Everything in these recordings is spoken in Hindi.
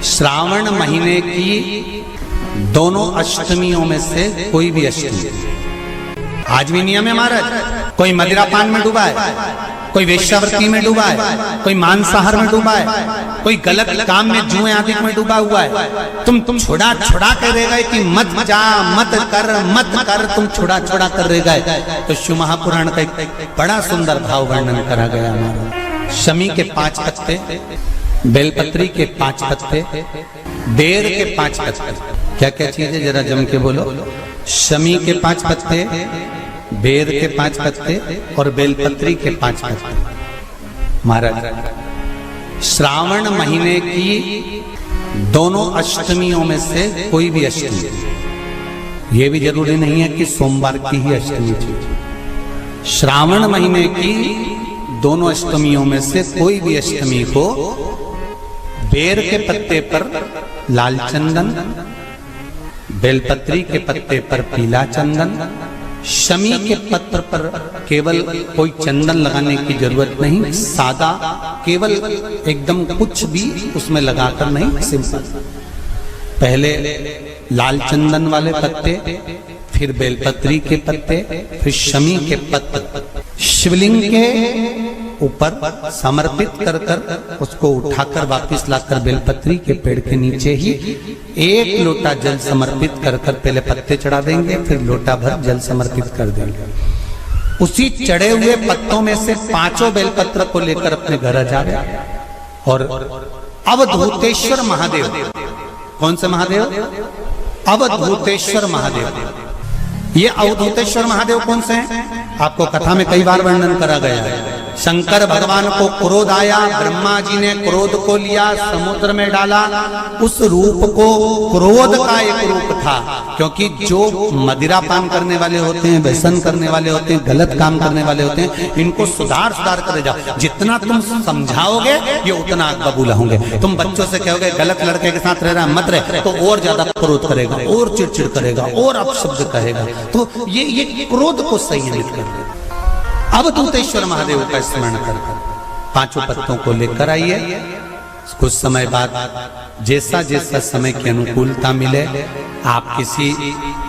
श्रावण महीने की दोनों अष्टमियों में से कोई भी अष्टमी, आज भी नियम है महाराज। कोई मदिरा पान में डूबा है, कोई वेश्यावृत्ति में डूबा है, कोई मांसाहार में डूबा है, कोई गलत काम में जुए आदि में डूबा हुआ है। तुम छुड़ा छुड़ा कर रह गए कि मत जा, मत कर, तुम छुड़ा छुड़ा कर रह गए। तो शिव महापुराण का एक बड़ा सुंदर भाव वर्णन करा गया हमारा। शमी के 5 पत्ते, बेलपत्री के 5 पत्ते, बेर के 5 पत्ते। क्या क्या चीज है जरा जम के बोलो। शमी के 5 पत्ते, बेर के 5 पत्ते और बेलपत्री के 5 पत्ते। महाराज श्रावण महीने की दोनों अष्टमियों में से कोई भी अष्टमी, ये भी जरूरी नहीं है कि सोमवार की ही अष्टमी थी। श्रावण महीने की दोनों अष्टमियों में से कोई भी अष्टमी को बेर के पत्ते पर लाल चंदन, बेलपत्री के पत्ते पर पीला चंदन, शमी के पत्र पर केवल कोई चंदन लगाने की जरूरत नहीं, सादा केवल एकदम कुछ भी उसमें लगाकर नहीं, सिंपल। पहले लाल चंदन वाले पत्ते, फिर बेलपत्री के पत्ते, फिर शमी के पत्र शिवलिंग के ऊपर समर्पित कर कर उसको उठाकर वापस लाकर बेलपत्री के पेड़ के नीचे ही 1 लोटा जल समर्पित कर कर पहले पत्ते चढ़ा देंगे, फिर लोटा भर जल समर्पित कर देंगे। उसी चढ़े हुए पत्तों में से 5 बेलपत्र को लेकर अपने घर आ जाए और अवधूतेश्वर महादेव, कौन से महादेव? अवधूतेश्वर महादेव। ये अवधूतेश्वर महादेव कौन से हैं? आपको कथा में कई बार वर्णन करा गया है। शंकर भगवान को क्रोध आया, ब्रह्मा जी ने क्रोध को लिया, समुद्र में डाला। उस रूप को क्रोध का एक रूप था, क्योंकि जो मदिरा पान करने वाले होते हैं, व्यसन करने वाले होते हैं, गलत काम करने वाले होते हैं, इनको सुधार करे जाओ। जितना तुम समझाओगे ये उतना आग बबूला होंगे। तुम बच्चों से कहोगे गलत लड़के के साथ रह रहा मत रहे, तो और ज्यादा क्रोध करेगा, और चिड़चिड़ करेगा, और अपशब्द कहेगा। तो ये क्रोध को संयमित कर। अवधूतेश्वर महादेव का स्मरण कर 5 पत्तों को लेकर आइए। कुछ समय बाद जैसा जैसा समय की अनुकूलता मिले, आप किसी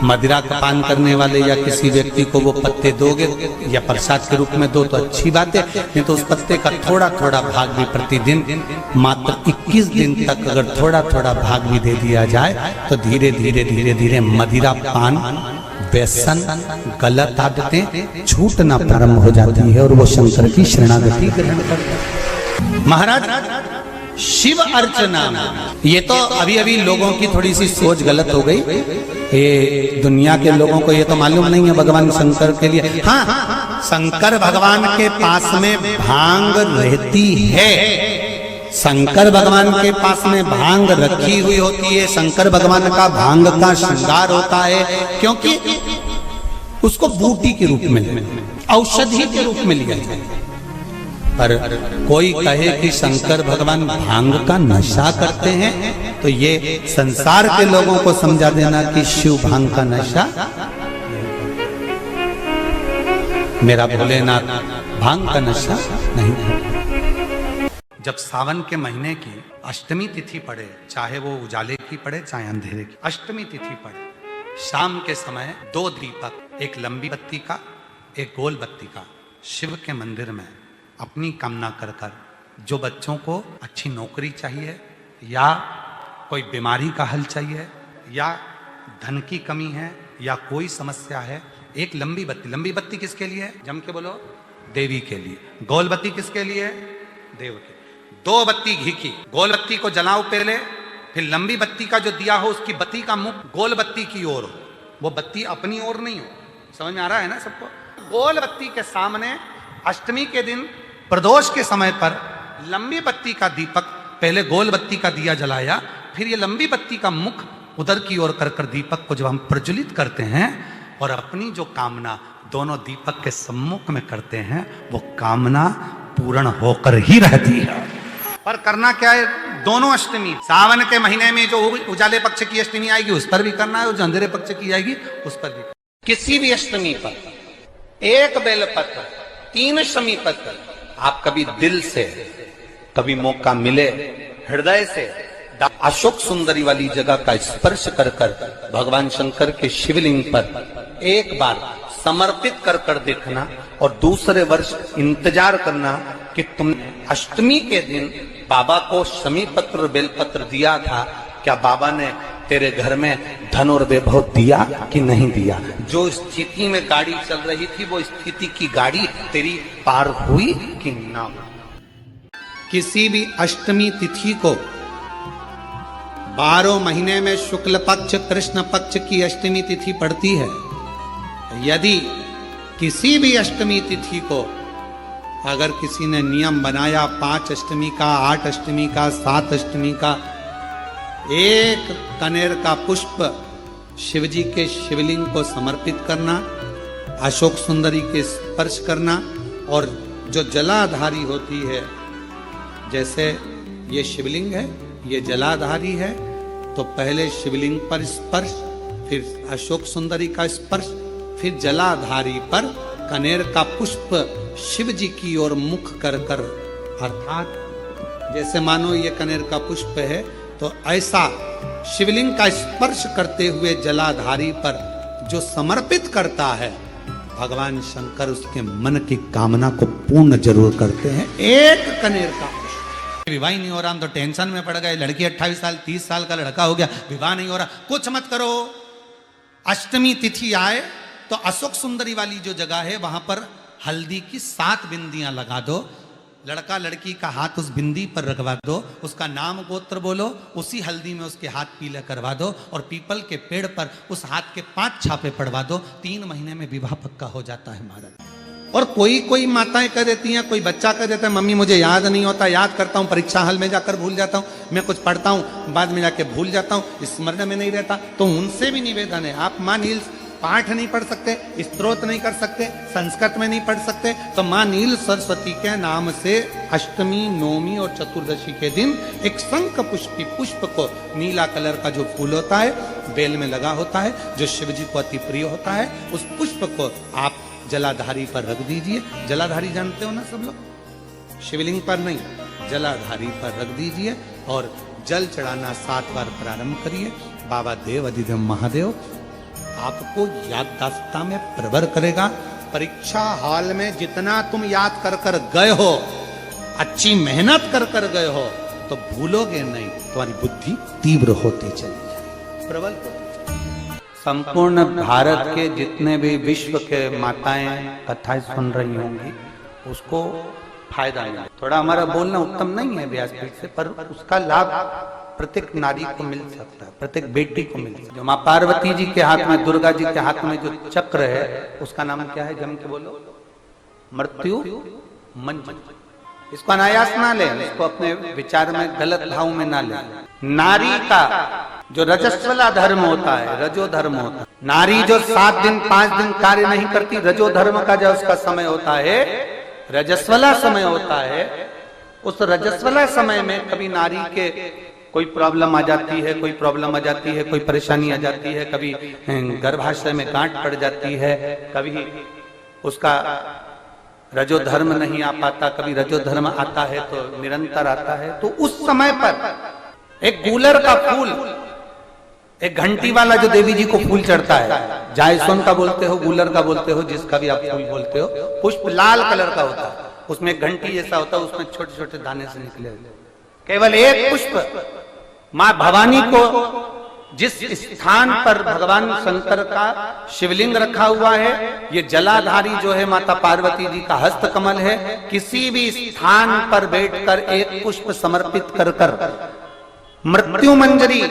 मदिरा का पान करने वाले या किसी व्यक्ति को वो पत्ते दोगे या प्रसाद के रूप में दो तो अच्छी बात है, नहीं तो उस पत्ते का थोड़ा थोड़ा भाग भी प्रतिदिन मात्र 21 दिन तक अगर थोड़ा थोड़ा भाग भी दे दिया जाए तो धीरे धीरे धीरे धीरे मदिरा पान, व्यसन, गलत आदतें छूटना प्रारंभ हो जाती है और वो शंकर की शरणागति ग्रहण करते हैं। महाराज शिव अर्चना, ये तो अभी अभी लोगों की थोड़ी सी सोच गलत हो गई। ये दुनिया के लोगों को ये तो मालूम नहीं है भगवान शंकर के लिए। हाँ, शंकर भगवान के पास में भांग रहती है, शंकर भगवान के पास में भांग रखी हुई होती है। शंकर भगवान का भांग का श्रृंगार होता है, क्योंकि उसको बूटी के रूप में, औषधि के रूप में लिया जाए। पर कोई कहे कि शंकर भगवान भांग का नशा करते हैं, तो ये संसार के लोगों को समझा देना कि शिव भांग का नशा, मेरा भोलेनाथ भांग का नशा नहीं है। जब सावन के महीने की अष्टमी तिथि पड़े, चाहे वो उजाले की पड़े चाहे अंधेरे की, अष्टमी तिथि पड़े, शाम के समय 2 दीपक, एक लंबी बत्ती का, एक गोल बत्ती का, शिव के मंदिर में अपनी कामना कर कर, जो बच्चों को अच्छी नौकरी चाहिए या कोई बीमारी का हल चाहिए या धन की कमी है या कोई समस्या है, एक लंबी बत्ती, लंबी बत्ती किसके लिए? जम के बोलो, देवी के लिए। गोल बत्ती किसके लिए? देव के। 2 बत्ती घी की, गोल बत्ती को जलाओ पहले, फिर लंबी बत्ती का जो दिया हो उसकी बत्ती का मुख गोल बत्ती की ओर हो, वो बत्ती अपनी ओर नहीं हो। समझ में आ रहा है ना सबको? गोल बत्ती के सामने अष्टमी के दिन प्रदोष के समय पर लंबी बत्ती का दीपक, पहले गोल बत्ती का दिया जलाया, फिर ये लंबी बत्ती का मुख उधर की ओर कर कर दीपक को जब हम प्रज्वलित करते हैं और अपनी जो कामना दोनों दीपक के सम्मुख में करते हैं, वो कामना पूर्ण होकर ही रहती है। पर करना क्या है? दोनों अष्टमी, सावन के महीने में जो उजाले पक्ष की अष्टमी आएगी उस पर भी करना है, और जो अंधेरे पक्ष की आएगी उस पर भी। किसी भी अष्टमी पर 1 बेलपत्र, 3 शमी पत्र, आप कभी दिल से, कभी मौका मिले हृदय से अशोक सुंदरी वाली जगह का स्पर्श कर कर भगवान शंकर के शिवलिंग पर एक बार समर्पित कर कर देखना और दूसरे वर्ष इंतजार करना कि तुमने अष्टमी के दिन बाबा को शमी पत्र बेलपत्र दिया था, क्या बाबा ने तेरे घर में धन और वैभव दिया कि नहीं दिया। जो स्थिति में गाड़ी चल रही थी वो स्थिति की गाड़ी तेरी पार हुई कि ना हुई। किसी भी अष्टमी तिथि को 12 महीने में शुक्ल पक्ष कृष्ण पक्ष की अष्टमी तिथि पड़ती है। यदि किसी भी अष्टमी तिथि को अगर किसी ने नियम बनाया 5 अष्टमी का, 8 अष्टमी का, 7 अष्टमी का, एक कनेर का पुष्प शिवजी के शिवलिंग को समर्पित करना, अशोक सुंदरी के स्पर्श करना, और जो जलाधारी होती है, जैसे ये शिवलिंग है, ये जलाधारी है, तो पहले शिवलिंग पर स्पर्श, फिर अशोक सुंदरी का स्पर्श, फिर जलाधारी पर कनेर का पुष्प शिव जी की ओर मुख कर कर, अर्थात जैसे मानो ये कनेर का पुष्प है तो ऐसा शिवलिंग का स्पर्श करते हुए जलाधारी पर जो समर्पित करता है, भगवान शंकर उसके मन की कामना को पूर्ण जरूर करते हैं। एक कनेर का पुष्प। विवाह नहीं हो रहा, हम तो टेंशन में पड़ गए, लड़की 28 साल 30 साल का लड़का हो गया, विवाह नहीं हो रहा, कुछ मत करो। अष्टमी तिथि आए तो अशोक सुंदरी वाली जो जगह है वहां पर हल्दी की 7 बिंदियां लगा दो, लड़का लड़की का हाथ उस बिंदी पर रखवा दो, उसका नाम गोत्र बोलो, उसी हल्दी में उसके हाथ पीले करवा दो, और पीपल के पेड़ पर उस हाथ के 5 छापे पड़वा दो। 3 महीने में विवाह पक्का हो जाता है महाराज। और कोई माताएं कह देती हैं, कोई बच्चा कह देता है, मम्मी मुझे याद नहीं होता, याद करता हूँ परीक्षा हॉल में जाकर भूल जाता हूँ, मैं कुछ पढ़ता हूँ बाद में जाके भूल जाता हूँ, स्मरण में नहीं रहता। तो उनसे भी निवेदन है, आप माँ नील पाठ नहीं पढ़ सकते, स्तोत्र नहीं कर सकते, संस्कृत में नहीं पढ़ सकते, तो माँ नील सरस्वती के नाम से अष्टमी, नवमी और चतुर्दशी के दिन एक शंख पुष्पी पुष्प को, नीला कलर का जो फूल होता है बेल में लगा होता है, जो शिव जी को अति प्रिय होता है, उस पुष्प को आप जलाधारी पर रख दीजिए। जलाधारी जानते हो ना सब लोग, शिवलिंग पर नहीं, जलाधारी पर रख दीजिए और जल चढ़ाना 7 बार प्रारंभ करिए। बाबा देव अधिदेव महादेव आपको याददाश्तता में प्रवर करेगा। परीक्षा हॉल में जितना तुम याद कर कर गए हो, अच्छी मेहनत कर कर गए हो, तो भूलोगे नहीं, तुम्हारी बुद्धि तीव्र होती चली जाएगी, प्रबल होती चली। संपूर्ण भारत के जितने भी विश्व के माताएं कथाएं सुन रही होंगी, उसको फायदा मिले। थोड़ा हमारा बोलना उत्तम नहीं है व्यासपीठ से, पर उसका लाभ प्रत्येक नारी को मिल सकता है, प्रत्येक बेटी को मिल सकता है। जो माँ पार्वती जी के हाथ में, दुर्गा जी के हाथ में जो चक्र है, उसका नाम क्या है, जम के बोलो, मृत्यु मंजन। इसको अनायास ना ले, इसको अपने विचार में गलत भाव में ना ले। नारी का जो रजस्वला धर्म होता है, रजो धर्म होता है, नारी जो 7 दिन 5 दिन कार्य नहीं करती, रजो धर्म का जो उसका समय होता है, रजस्वला समय होता है, उस रजस्वला समय में कभी नारी के कोई प्रॉब्लम आ जाती है, कोई प्रॉब्लम आ जाती है, कोई परेशानी आ जाती है, कभी गर्भाशय में गांठ पड़ जाती है, कभी उसका रजो धर्म नहीं आ पाता, कभी रजो धर्म आता है तो निरंतर आता है। तो उस समय पर एक गूलर का फूल, एक घंटी वाला जो देवी जी को फूल चढ़ता है, जायसोन का बोलते हो, गूलर का बोलते हो, जिसका भी आप फूल बोलते हो, पुष्प लाल कलर का होता है, उसमें एक घंटी जैसा होता है, उसमें छोटे छोटे दाने से निकले, केवल एक पुष्प माँ भवानी को जिस स्थान पर भगवान शंकर का शिवलिंग रखा हुआ है, ये जलाधारी जो है माता पार्वती जी का हस्त कमल है, किसी भी स्थान पर बैठकर एक पुष्प समर्पित कर कर मृत्यु मंजरी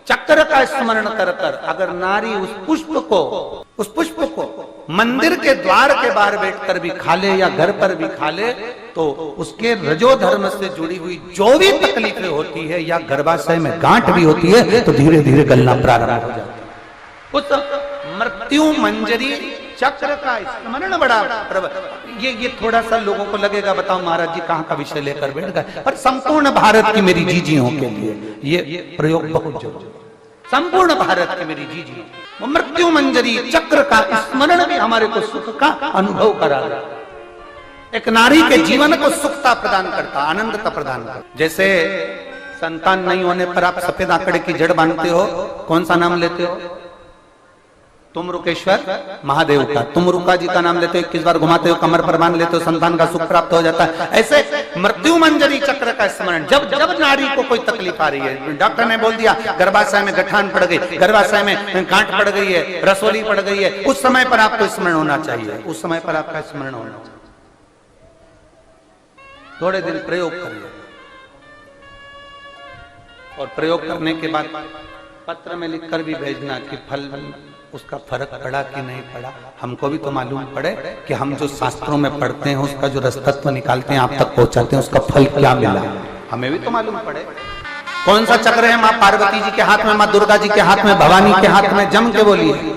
चक्र का स्मरण कर कर अगर नारी उस पुष्प को मंदिर के द्वार के बाहर बैठकर भी खा ले या घर पर भी खा ले, तो उसके रजो धर्म से जुड़ी हुई जो भी तकलीफें होती है या गर्भाशय में गांठ भी होती है, तो धीरे धीरे गलना प्रारंभ हो जाता है। उस मृत्यु मंजरी चक्र का स्मरण बड़ा ये थोड़ा सा लोगों को लगेगा, बताओ महाराज जी कहाँ का विषय लेकर बैठ गए, पर संपूर्ण भारत की मेरी जीजियों के लिए ये प्रयोग बहुत जरूरी। संपूर्ण भारत की मेरी जीजी वो मृत्यु मंजरी चक्र का स्मरण भी हमारे को सुख का अनुभव करा, एक नारी के जीवन को सुखता प्रदान करता, आनंदता प्रदान करता। जैसे संतान नहीं होने पर आप सफेद आंकड़े की जड़ बांधते हो, कौन सा नाम लेते हो? तुम रुकेश्वर महादेव का। तुम रुका जी का नाम लेते हो, 21 बार घुमाते हो, कमर पर बांध लेते हो, संतान का सुख प्राप्त हो जाता है। ऐसे मृत्यु मंजरी चक्र का स्मरण। जब जब नारी को कोई तकलीफ आ रही है, डॉक्टर ने बोल दिया गर्भाशय में गठान पड़ गई, गर्भाशय में गांठ पड़ गई है, रसोली पड़ गई है, उस समय पर आपको स्मरण होना चाहिए। उस समय पर आपका स्मरण होना चाहिए। थोड़े दिन प्रयोग करिए और प्रयोग करने के बाद पत्र में लिखकर भी भेजना कि फल उसका फर्क पड़ा कि नहीं पड़ा। हमको भी तो मालूम पड़े कि हम जो शास्त्रों में पढ़ते हैं उसका जो रसतत्व निकालते हैं, आप तक पहुंचाते हैं, उसका फल क्या मिला, हमें भी तो मालूम पड़े। कौन सा चक्र है माँ पार्वती जी के हाथ में, माँ दुर्गा जी के हाथ में, भवानी के हाथ में? जम के बोलिए,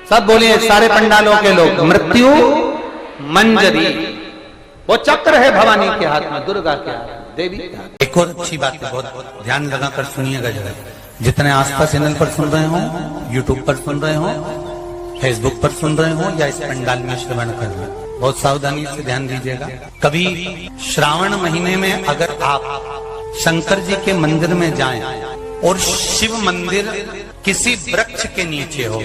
सब बोलिए, सारे पंडालों के लोग। मृत्यु मंजरी वो चक्र है भवानी के हाथ में, दुर्गा के हाथ में, देवी के हाथ। एक और अच्छी बात है, बहुत ध्यान लगाकर सुनिएगा जरा। जितने आस्था चैनल पर सुन रहे हो, यूट्यूब पर सुन रहे हो, फेसबुक पर सुन रहे हो या इस पंडाल में श्रवण कर रहे हो, बहुत सावधानी से ध्यान दीजिएगा। कभी श्रावण महीने में अगर आप शंकर जी के मंदिर में जाएं और शिव मंदिर किसी वृक्ष के नीचे हो,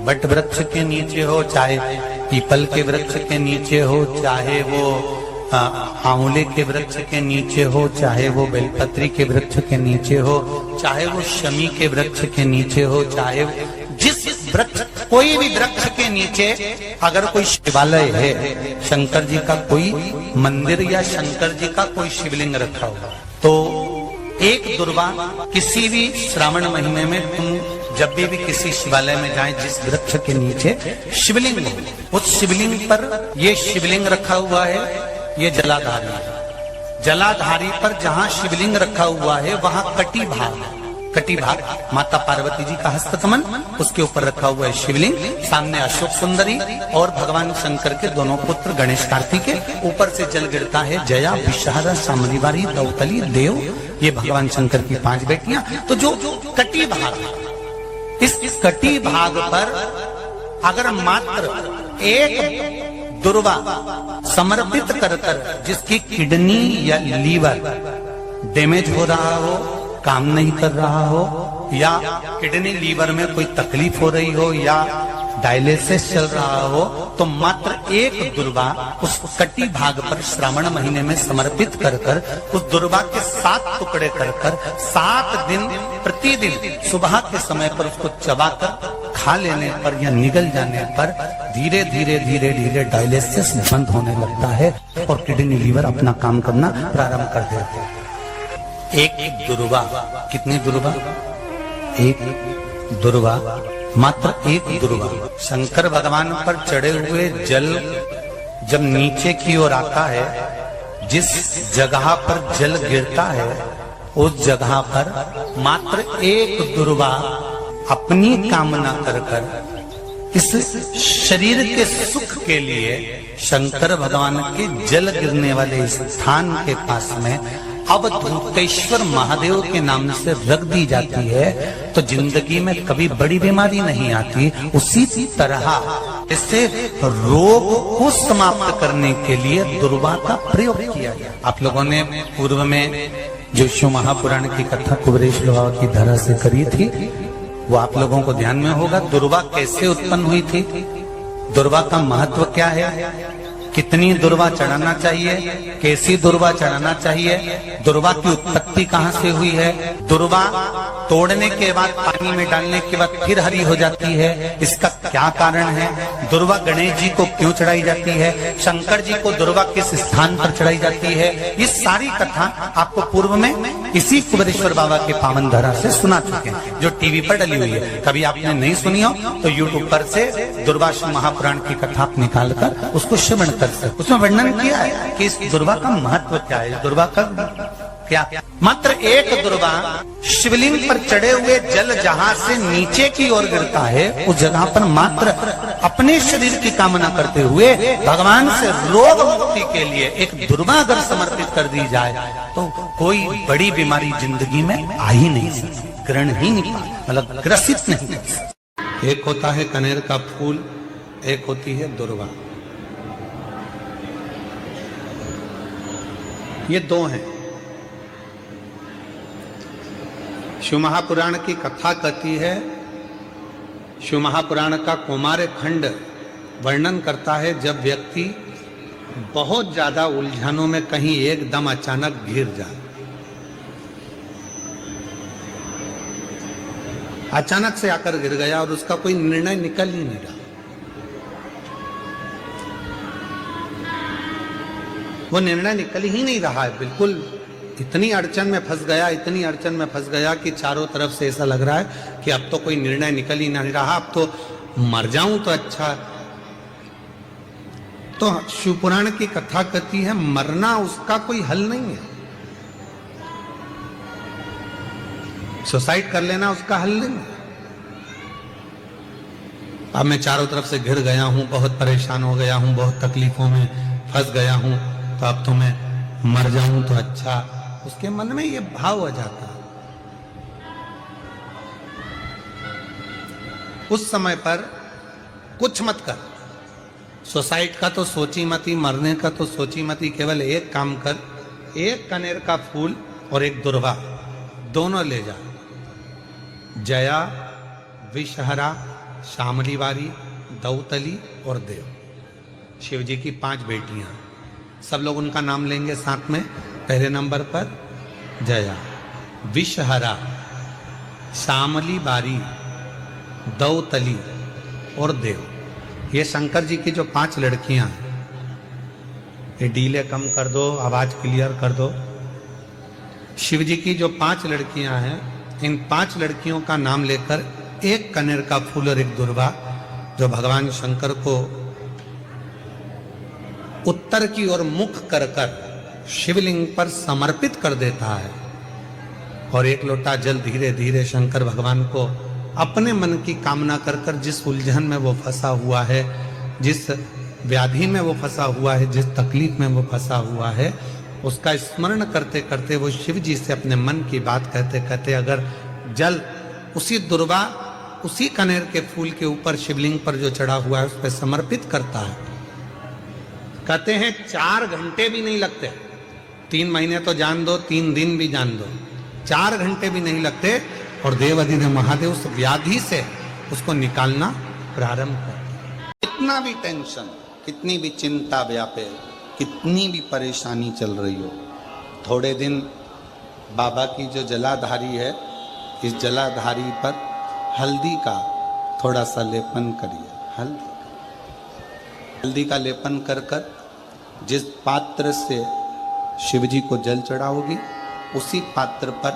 बट वृक्ष के नीचे हो, चाहे पीपल के वृक्ष के नीचे हो, चाहे वो आंवले के वृक्ष के नीचे हो, चाहे वो बेलपत्री के वृक्ष के नीचे हो, चाहे वो शमी के वृक्ष के नीचे हो, चाहे जिस वृक्ष, कोई भी वृक्ष के नीचे अगर कोई शिवालय है, शंकर जी का कोई मंदिर या शंकर जी का कोई शिवलिंग रखा हुआ, तो एक दुर्वा किसी भी श्रावण महीने में तुम जब भी किसी शिवालय में जाएं, जिस वृक्ष के नीचे शिवलिंग हो, उस शिवलिंग पर ये शिवलिंग रखा हुआ है, ये जलाधारी है। जलाधारी पर जहां शिवलिंग रखा हुआ है वहां कटी भाग माता पार्वती जी का हस्तकमल, उसके ऊपर रखा हुआ है शिवलिंग, सामने अशोक सुंदरी और भगवान शंकर के दोनों पुत्र गणेश कार्तिकेय, ऊपर से जल गिरता है जया, विषहारा, सामरीवारी, दौतली, देव, ये भगवान शंकर की 5 बेटियां। तो जो कटी भाग, इस कटी भाग पर अगर मात्र एक दुर्वा समर्पित कर जिसकी किडनी या लीवर डैमेज हो रहा हो, काम नहीं कर रहा हो, या किडनी लीवर में कोई तकलीफ हो रही हो, या डायलिसिस चल रहा हो, तो मात्र एक दुर्वा उस कटी भाग पर श्रावण महीने में समर्पित कर उस दुर्वा के 7 टुकड़े कर 7 दिन प्रतिदिन सुबह के समय पर उसको चबाकर खा लेने पर या निगल जाने पर धीरे धीरे डायलिसिस बंद होने लगता है और किडनी लीवर अपना काम करना प्रारंभ कर देते हैं। एक दुर्वा, कितनी दुर्वा? एक दुर्वा, मात्र एक दुर्वा। शंकर भगवान पर चढ़े हुए जल जब नीचे की ओर आता है, जिस जगह पर जल गिरता है उस जगह पर मात्र एक दुर्वा अपनी कामना कर इस शरीर के सुख के लिए शंकर भगवान के जल गिरने वाले स्थान के पास में अवधूतेश्वर महादेव के नाम से रख दी जाती है, तो जिंदगी में कभी बड़ी बीमारी नहीं आती। उसी तरह इससे रोग को समाप्त करने के लिए दुर्वा का प्रयोग किया गया। आप लोगों ने पूर्व में जो शिव महापुराण की कथा कुबरेश लोहा की धरा से करी थी, वो आप लोगों को ध्यान में होगा। दुर्वा कैसे उत्पन्न हुई थी, दुर्वा का महत्व क्या है, कितनी दुर्वा चढ़ाना चाहिए, कैसी दुर्वा चढ़ाना चाहिए, दुर्वा की उत्पत्ति कहाँ से हुई है, दुर्वा तोड़ने के बाद पानी में डालने के बाद फिर हरी हो जाती है, इसका क्या कारण है, दुर्वा गणेश जी को क्यों चढ़ाई जाती है, शंकर जी को दुर्वा किस स्थान पर चढ़ाई जाती है, ये सारी कथा आपको पूर्व में इसी कुबेरेश्वर बाबा के पावन धरा से सुना चुके हैं, जो टीवी पर डली हुई है। कभी आपने नहीं सुनी हो तो यूट्यूब पर से दुर्वासा महापुराण की कथा आप निकालकर उसको श्रवण कर सकते। उसमें वर्णन किया है कि इस दुर्वा का महत्व क्या है, दुर्वा का क्या, मात्र एक दुर्वा शिवलिंग पर चढ़े हुए जल जहां से नीचे की ओर गिरता है, उस जगह पर मात्र अपने शरीर की कामना करते हुए भगवान से रोग मुक्ति के लिए एक दुर्वा अगर समर्पित कर दी जाए तो कोई बड़ी बीमारी जिंदगी में आ ही नहीं सकती, ग्रहण ही नहीं, मतलब ग्रसित नहीं कर सकती। एक होता है कनेर का फूल, एक होती है दुर्वा, ये दो हैं। शिव महापुराण की कथा कहती है, शिव महापुराण का कौमार्य खंड वर्णन करता है जब व्यक्ति बहुत ज्यादा उलझनों में कहीं एकदम अचानक घिर जाए, अचानक से आकर गिर गया और उसका कोई निर्णय निकल ही नहीं रहा, वो निर्णय निकल ही नहीं रहा है, बिल्कुल इतनी अड़चन में फंस गया, इतनी अड़चन में फंस गया कि चारों तरफ से ऐसा लग रहा है कि अब तो कोई निर्णय निकल ही नहीं रहा, अब तो मर जाऊं तो अच्छा। तो शिव पुराण की कथा कहती है मरना उसका कोई हल नहीं है, सुसाइड कर लेना उसका हल नहीं है। अब मैं चारों तरफ से घिर गया हूं, बहुत परेशान हो गया हूं, बहुत तकलीफों में फंस गया हूं, तो अब तो मैं मर जाऊं तो अच्छा, उसके मन में ये भाव आ जाता है। उस समय पर कुछ मत कर, सुसाइड का तो सोची मत ही, मरने का तो सोची मत ही, केवल एक काम कर, एक कनेर का फूल और एक दुर्वा दोनों ले जा। जया, विषहरा, शामली वारी, दौतली और देव, शिव जी की 5 बेटियां, सब लोग उनका नाम लेंगे साथ में। पहले नंबर पर जया, विषहरा, शामली बारी, दौतली और देव, ये शंकर जी की जो 5 लड़कियां हैं। ये डीले कम कर दो, आवाज क्लियर कर दो। शिव जी की जो 5 लड़कियां हैं, इन 5 लड़कियों का नाम लेकर एक कनेर का फूल और एक दुर्वा जो भगवान शंकर को उत्तर की ओर मुख कर कर शिवलिंग पर समर्पित कर देता है, और एक लोटा जल धीरे धीरे शंकर भगवान को अपने मन की कामना कर कर, जिस उलझन में वो फंसा हुआ है, जिस व्याधि में वो फंसा हुआ है, जिस तकलीफ में वो फंसा हुआ है, उसका स्मरण करते करते वो शिव जी से अपने मन की बात कहते कहते अगर जल उसी दुर्वा, उसी कनेर के फूल के ऊपर शिवलिंग पर जो चढ़ा हुआ है उस पर समर्पित करता है, कहते हैं 4 घंटे भी नहीं लगते। 3 महीने तो जान दो, 3 दिन भी जान दो, 4 घंटे भी नहीं लगते और देवाधिदेव महादेव उस व्याधि से उसको निकालना प्रारंभ कर। कितना भी टेंशन, कितनी भी चिंता व्यापे, कितनी भी परेशानी चल रही हो, थोड़े दिन बाबा की जो जलाधारी है, इस जलाधारी पर हल्दी का थोड़ा सा लेपन करिए। हल्दी का लेपन कर कर जिस पात्र से शिव जी को जल चढ़ाओगी, उसी पात्र पर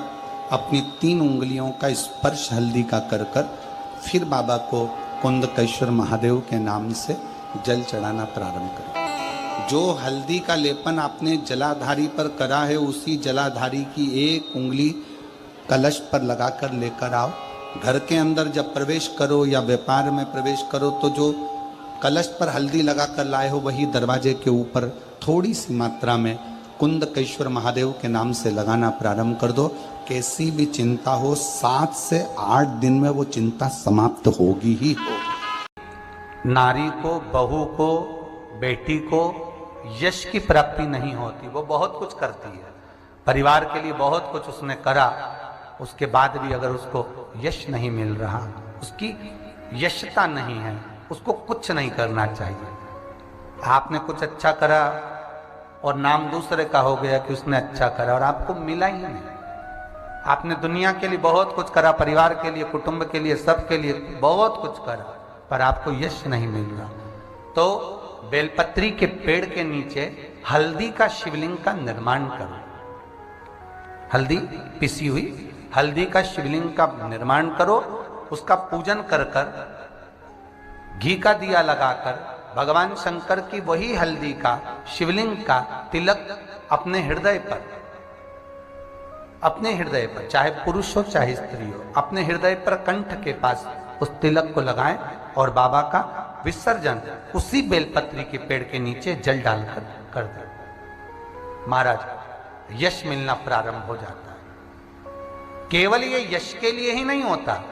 अपनी 3 उंगलियों का स्पर्श हल्दी का कर कर फिर बाबा को कुंदकेश्वर महादेव के नाम से जल चढ़ाना प्रारंभ करें। जो हल्दी का लेपन आपने जलाधारी पर करा है, उसी जलाधारी की 1 उंगली कलश पर लगाकर लेकर आओ। घर के अंदर जब प्रवेश करो या व्यापार में प्रवेश करो, तो जो कलश पर हल्दी लगाकर लाए हो वही दरवाजे के ऊपर थोड़ी सी मात्रा में कुंदकेश्वर महादेव के नाम से लगाना प्रारंभ कर दो। कैसी भी चिंता हो, 7 से 8 दिन में वो चिंता समाप्त होगी ही होगी। नारी को, बहू को, बेटी को यश की प्राप्ति नहीं होती, वो बहुत कुछ करती है, परिवार के लिए बहुत कुछ उसने करा, उसके बाद भी अगर उसको यश नहीं मिल रहा, उसकी यशता नहीं है, उसको कुछ नहीं करना चाहिए। आपने कुछ अच्छा करा और नाम दूसरे का हो गया कि उसने अच्छा करा और आपको मिला ही नहीं। आपने दुनिया के लिए बहुत कुछ करा, परिवार के लिए, कुटुंब के लिए, सबके लिए बहुत कुछ करा, पर आपको यश नहीं मिल रहा। तो बेलपत्री के पेड़ के नीचे हल्दी का शिवलिंग का निर्माण करो। हल्दी पिसी हुई हल्दी का शिवलिंग का निर्माण करो, उसका पूजन कर कर, घी का दिया लगाकर भगवान शंकर की वही हल्दी का शिवलिंग का तिलक अपने हृदय पर, चाहे पुरुष हो चाहे स्त्री हो, अपने हृदय पर कंठ के पास उस तिलक को लगाएं और बाबा का विसर्जन उसी बेलपत्री के पेड़ के नीचे जल डालकर कर दें। महाराज, यश मिलना प्रारंभ हो जाता है। केवल ये यश के लिए ही नहीं होता,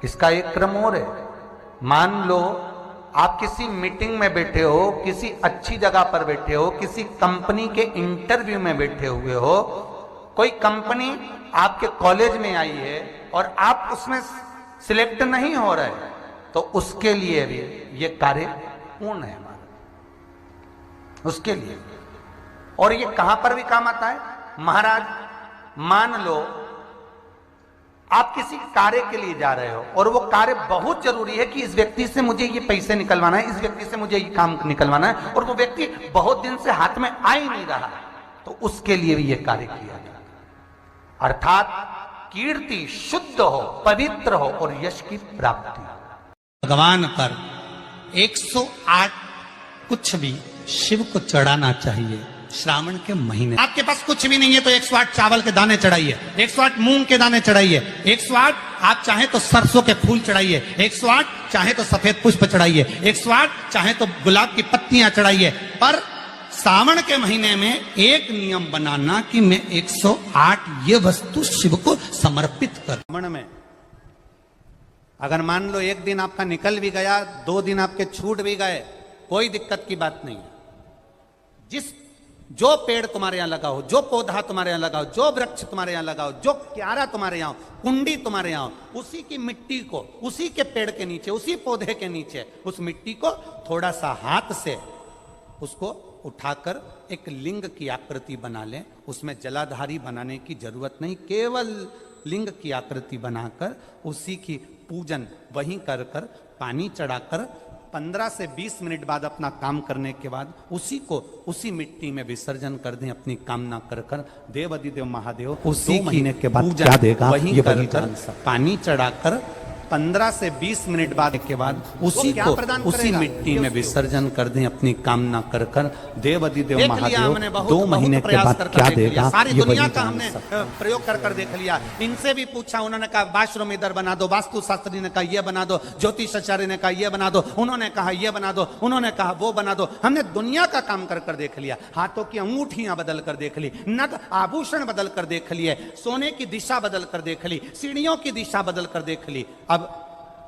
इसका एक क्रम और है। मान लो आप किसी मीटिंग में बैठे हो, किसी अच्छी जगह पर बैठे हो, किसी कंपनी के इंटरव्यू में बैठे हुए हो, कोई कंपनी आपके कॉलेज में आई है और आप उसमें सिलेक्ट नहीं हो रहे, तो उसके लिए भी ये कार्य पूर्ण है हमारा, उसके लिए। और ये कहां पर भी काम आता है महाराज, मान लो आप किसी कार्य के लिए जा रहे हो और वो कार्य बहुत जरूरी है कि इस व्यक्ति से मुझे ये पैसे निकलवाना है, इस व्यक्ति से मुझे ये काम निकलवाना है, और वो व्यक्ति बहुत दिन से हाथ में आ ही नहीं रहा, तो उसके लिए भी ये कार्य किया जाता है। अर्थात कीर्ति शुद्ध हो, पवित्र हो और यश की प्राप्ति हो। भगवान पर 108 कुछ भी शिव को चढ़ाना चाहिए श्रावण के महीने। आपके पास कुछ भी नहीं है तो 108 चावल के दाने चढ़ाइए, 108 मूंग के दाने चढ़ाइए, 108 आप चाहे तो सरसों के फूल चढ़ाइए, 108 चाहे तो सफेद पुष्प चढ़ाइए, 108 चाहे तो गुलाब की पत्तियां चढ़ाइए। पर सावन के महीने में एक नियम बनाना कि मैं 108 ये वस्तु शिव को समर्पित कर। सावन में अगर मान लो एक दिन आपका निकल भी गया, 2 दिन आपके छूट भी गए, कोई दिक्कत की बात नहीं है। जो पेड़ तुम्हारे यहां लगा हो, जो पौधा तुम्हारे यहां लगा हो, जो वृक्ष तुम्हारे यहां लगा हो, जो क्यारा तुम्हारे यहां हो, कुंडी तुम्हारे यहां हो, उसी की मिट्टी को उसी के पेड़ के नीचे, उसी पौधे के नीचे उस मिट्टी को थोड़ा सा हाथ से उसको उठाकर एक लिंग की आकृति बना लें। उसमें जलाधारी बनाने की जरूरत नहीं, केवल लिंग की आकृति बनाकर उसी की पूजन वहीं कर पानी चढ़ाकर 15 से 20 मिनट बाद अपना काम करने के बाद उसी को उसी मिट्टी में विसर्जन कर दें, अपनी कामना कर देव अधिदेव महादेव उसी महीने के बाद क्या देगा वहीं कर पानी चढ़ाकर 15 से 20 मिनट बाद के बाद उसी को उसी मिट्टी में विसर्जन कर दें, अपनी कामना कर देव अधिदेव महादेव 2 महीने के बाद क्या देगा। सारी दुनिया का हमने प्रयोग कर देख लिया। इनसे भी पूछा, उन्होंने कहा बाथरूम इधर बना दो, वास्तु शास्त्री ने कहा ये बना दो, ज्योतिष आचार्य ने कहा ये बना दो, उन्होंने कहा ये बना दो, उन्होंने कहा वो बना दो। हमने दुनिया का काम कर देख लिया, हाथों की अंगूठियां बदल कर देख ली, नग आभूषण बदल कर देख लिए, सोने की दिशा बदल कर देख ली, सीढ़ियों की दिशा बदल कर देख ली। अब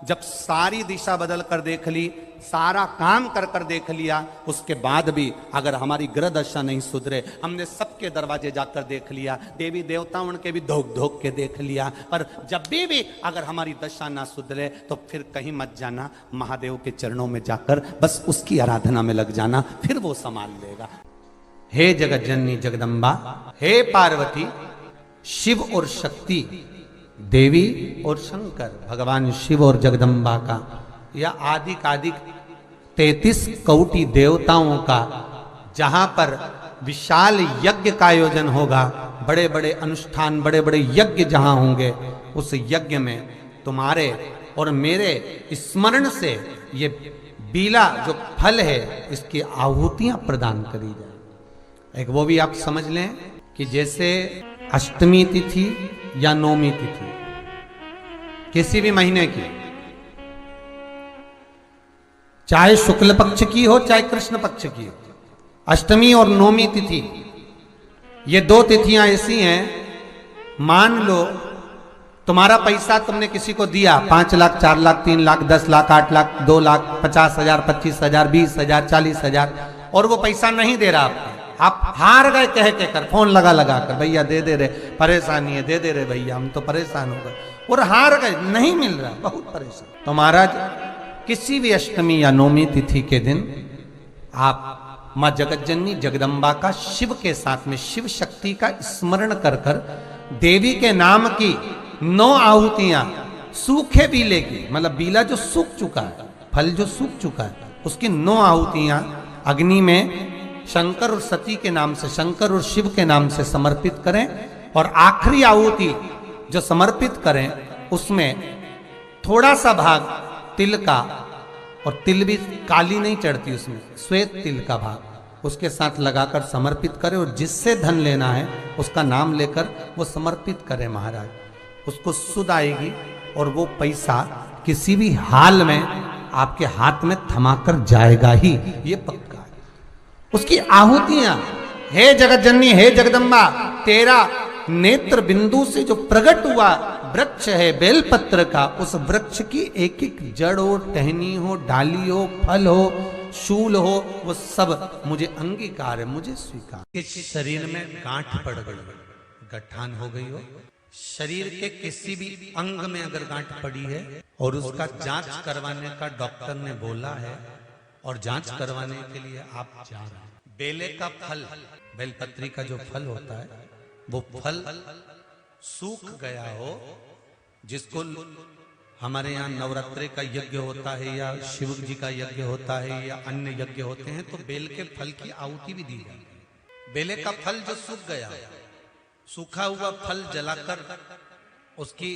जब सारी दिशा बदल कर देख ली, सारा काम कर देख लिया, उसके बाद भी अगर हमारी ग्रह दशा नहीं सुधरे, हमने सबके दरवाजे जाकर देख लिया, देवी देवताओं के भी धोख के देख लिया, पर जब भी अगर हमारी दशा ना सुधरे तो फिर कहीं मत जाना, महादेव के चरणों में जाकर बस उसकी आराधना में लग जाना, फिर वो संभाल लेगा। हे जगत जननी जगदम्बा, हे पार्वती, शिव और शक्ति, देवी और शंकर, भगवान शिव और जगदम्बा का या आदि 33 कोटि देवताओं का जहां पर विशाल यज्ञ का आयोजन होगा, बड़े बड़े अनुष्ठान, बड़े बड़े यज्ञ जहां होंगे, उस यज्ञ में तुम्हारे और मेरे स्मरण से ये बीला जो फल है इसकी आहुतियां प्रदान करी जाए। एक वो भी आप समझ लें कि जैसे अष्टमी तिथि या नौमी तिथि किसी भी महीने की, चाहे शुक्ल पक्ष की हो चाहे कृष्ण पक्ष की हो, अष्टमी और नौमी तिथि ये 2 तिथियां ऐसी हैं, मान लो तुम्हारा पैसा तुमने किसी को दिया 5 लाख 4 लाख 3 लाख 10 लाख 8 लाख 2 लाख 50,000 25,000 20,000 40,000 और वो पैसा नहीं दे रहा आपको, आप हार गए कह फोन लगा कर, भैया दे रे, परेशानी है, दे रे भैया, हम तो परेशान हो गए, और हार गए, नहीं मिल रहा, बहुत परेशान। तो महाराज किसी भी अष्टमी या नौमी तिथि के दिन आप मां जगतजननी जगदम्बा का शिव के साथ में शिव शक्ति का स्मरण कर देवी के नाम की 9 आहुतियां, सूखे बीले की, मतलब बीला जो सूख चुका है, फल जो सूख चुका है, उसकी 9 आहुतियां अग्नि में शंकर और सती के नाम से, शंकर और शिव के नाम से समर्पित करें, और आखिरी आहुति जो समर्पित करें उसमें थोड़ा सा भाग तिल का, और तिल भी काली नहीं चढ़ती उसमें, श्वेत तिल का भाग उसके साथ लगाकर समर्पित करें, और जिससे धन लेना है उसका नाम लेकर वो समर्पित करें महाराज, उसको सुध आएगी और वो पैसा किसी भी हाल में आपके हाथ में थमाकर जाएगा ही, ये पक्का है। उसकी आहुतियां, हे जगत जननी, हे जगदम्बा, तेरा नेत्र बिंदु से जो प्रकट हुआ वृक्ष है बेलपत्र का, उस वृक्ष की एक एक जड़ हो, टहनी हो, डाली हो, फल हो, शूल हो, वो सब मुझे अंगीकार है, मुझे स्वीकार। इस शरीर में गांठ पड़ गई, गठान हो गई हो, शरीर के किसी भी अंग में अगर गांठ पड़ी है और उसका जांच करवाने का डॉक्टर ने बोला है और जांच करवाने के लिए आप जा रहे हैं, बेले का फल, बेलपत्री का जो फल होता है वो फल सूख गया हो, जिसको हमारे यहाँ नवरात्रे का यज्ञ होता है या शिव जी का यज्ञ होता है या अन्य यज्ञ होते हैं, तो बेल के फल की आहुति भी दी जाती है। बेले का फल जो सूख गया, सूखा हुआ फल जलाकर उसकी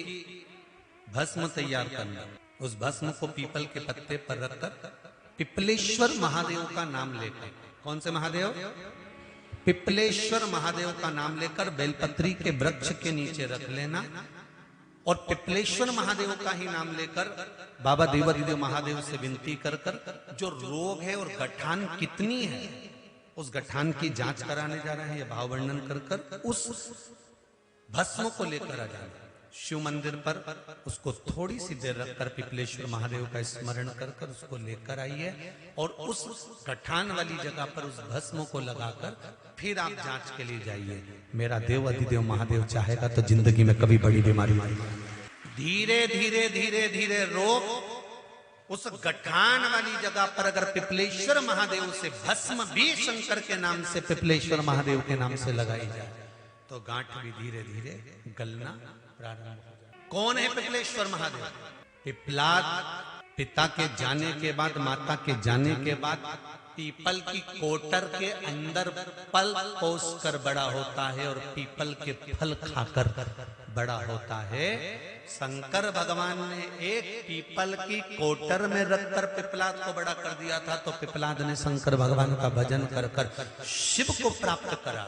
भस्म तैयार करना, उस भस्म को पीपल के पत्ते पर रखकर पिपलेश्वर महादेव का नाम लेकर, कौन से महादेव? पिपलेश्वर महादेव का नाम लेकर बेलपत्री के वृक्ष के नीचे रख लेना और पिपलेश्वर महादेव का ही नाम लेकर बाबा देवाधिदेव महादेव से विनती कर कर जो रोग है और गठान कितनी है उस गठान की जांच कराने जा रहे हैं, यह भाव वर्णन कर कर उस भस्म को लेकर आ जाना शिव मंदिर पर, उसको थोड़ी सी देर रखकर पिपलेश्वर महादेव का स्मरण कर कर उसको लेकर आइए और उस गठान वाली जगह पर उस भस्म को लगाकर फिर आप जांच के लिए जाइए। मेरा देव अधिदेव महादेव चाहेगा तो जिंदगी में कभी बड़ी बीमारी धीरे धीरे धीरे धीरे रोग उस गठान वाली जगह पर अगर पिपलेश्वर महादेव से भस्म भी शंकर के नाम से पिपलेश्वर महादेव के नाम से लगाई जाए तो गांठ भी धीरे धीरे गलना प्रारंभ हो जाए। कौन है पिपलेश्वर महादेव? पिपलाद पिता के जाने के बाद, माता के जाने के बाद पीपल की कोटर के अंदर पल पोस कर बड़ा होता है और पीपल के फल खाकर बड़ा होता है। शंकर भगवान ने एक पीपल की कोटर में रखकर पिपलाद को बड़ा कर दिया था, तो पिपलाद ने शंकर भगवान का भजन कर कर शिव को प्राप्त करा।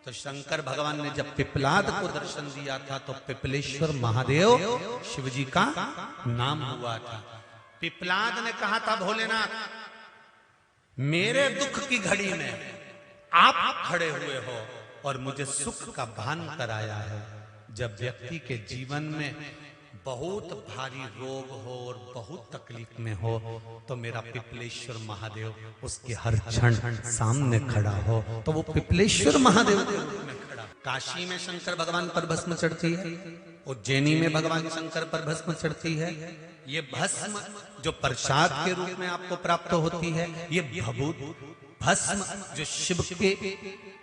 तो शंकर भगवान ने जब पिपलाद को दर्शन दिया था तो पिपलेश्वर महादेव शिव जी का नाम हुआ था। पिपलाद ने कहा था, भोलेनाथ मेरे दुख की घड़ी में आप खड़े हुए हो और मुझे सुख का भान कराया है। जब व्यक्ति के जीवन में बहुत भारी रोग हो और बहुत तकलीफ में हो तो मेरा पिपलेश्वर महादेव उसके हर क्षण सामने खड़ा हो, तो वो पिपलेश्वर महादेव के रूप में खड़ा। काशी में शंकर भगवान पर भस्म चढ़ती है, उज्जैनी में भगवान शंकर पर भस्म चढ़ती है। ये भस्म जो प्रसाद के रूप में आपको प्राप्त होती है, ये भभूत भस्म जो शिव के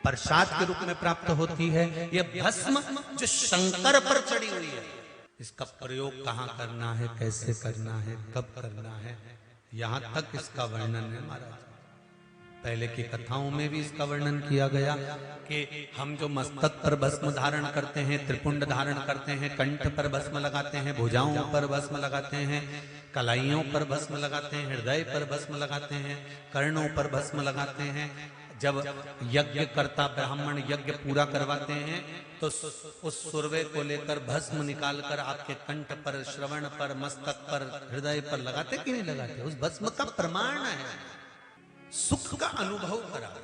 प्रसाद के रूप में प्राप्त होती है, ये भस्म जो शंकर पर चढ़ी हुई है, इसका प्रयोग कहाँ करना है, कैसे करना है, कब करना है, यहाँ तक इसका वर्णन है महाराज। पहले की कथाओं में भी इसका वर्णन किया गया कि हम जो मस्तक पर भस्म धारण करते हैं, त्रिपुंड धारण करते हैं, कंठ पर भस्म लगाते हैं, भुजाओं पर भस्म लगाते हैं, कलाइयों पर भस्म लगाते हैं, हृदय पर भस्म लगाते हैं, कर्णों पर भस्म लगाते हैं। जब यज्ञ करता ब्राह्मण यज्ञ पूरा करवाते हैं तो उस सुरवे को लेकर भस्म निकालकर आपके कंठ पर, श्रवण पर, मस्तक पर, हृदय पर लगाते कि नहीं लगाते? उस भस्म का प्रमाण है, सुख का अनुभव करा।